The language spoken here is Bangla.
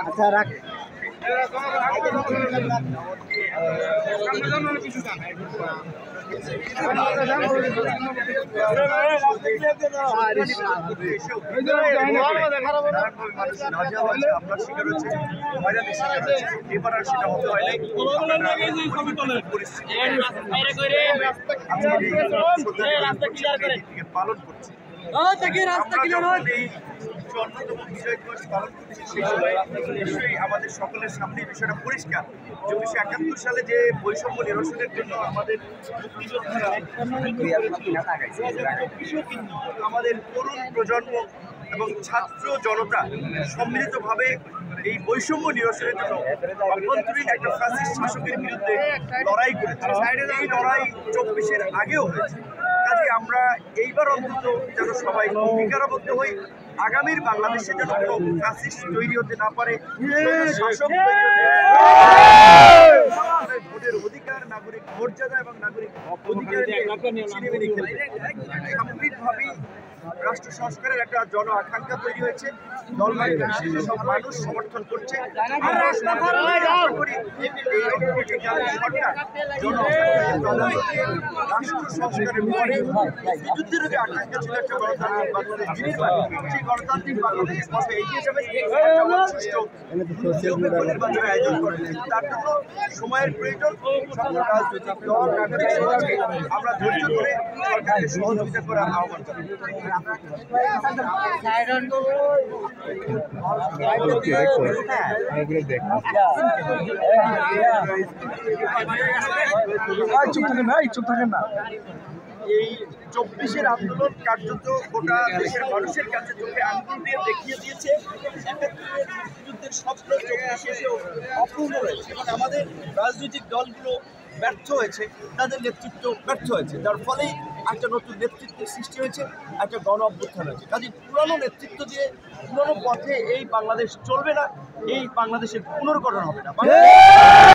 আচ্ছা রাখ। পালন করছে আমাদের সকলের সামনে বিষয়টা পরিষ্কার। 1971 সালে যে বৈষম্য নিরসনের জন্য আমাদের মুক্তিযোদ্ধারা আমাদের তরুণ প্রজন্ম এবং ছাত্র জনতা সম্মিলিতভাবে এই বৈষম্য নিরসনের জন্য অভ্যন্তরীণ একটা ফ্যাসিস্ট শাসকের বিরুদ্ধে লড়াই করেছে। এই লড়াই 24-এর আগেও হয়েছে। কাজে আমরা এইবার অন্তত যেন সবাই অঙ্গীকারবদ্ধ হই, আগামীর বাংলাদেশে যেন কোনো ফ্যাসিস্ট তৈরি হতে না পারে, শাসক ভোটের অধিকার, নাগরিক মর্যাদা এবং নাগরিক অধিকার সামগ্রিকভাবেই রাষ্ট্র সংস্কারের একটা জন আকাঙ্ক্ষা তৈরি হয়েছে। সব মানুষ সমর্থন করছে। রাষ্ট্র সংস্কারের পরে বিদ্যুতের যে আকাঙ্ক্ষা ছিল একটা গণতান্ত্রিক বাংলাদেশ, সেই গণতান্ত্রিক বাংলাদেশ পথে এগিয়ে যাবে নির্বাচনের আয়োজন করেন। তার জন্য সময়ের প্রয়োজন। রাজনৈতিক দল, নাগরিক সমাজকে আমরা ধৈর্য ধরে সরকারকে সহযোগিতা করার আহ্বান জানাই। এই 24-এর আন্দোলন কার্যত গোটা দেশের মানুষের কাছে চোখে আঙ্গুল দিয়ে দেখিয়ে দিয়েছে মুক্তিযুদ্ধের স্বপ্ন 24-এও অপূর্ণ রয়েছে এবং আমাদের রাজনৈতিক দলগুলো ব্যর্থ হয়েছে, তাদের নেতৃত্ব ব্যর্থ হয়েছে, যার ফলেই একটা নতুন নেতৃত্বের সৃষ্টি হয়েছে, একটা গণ অভ্যুত্থান হয়েছে। কাজে পুরনো নেতৃত্ব দিয়ে পুরনো পথে এই বাংলাদেশ চলবে না, এই বাংলাদেশের পুনর্গঠন হবে না।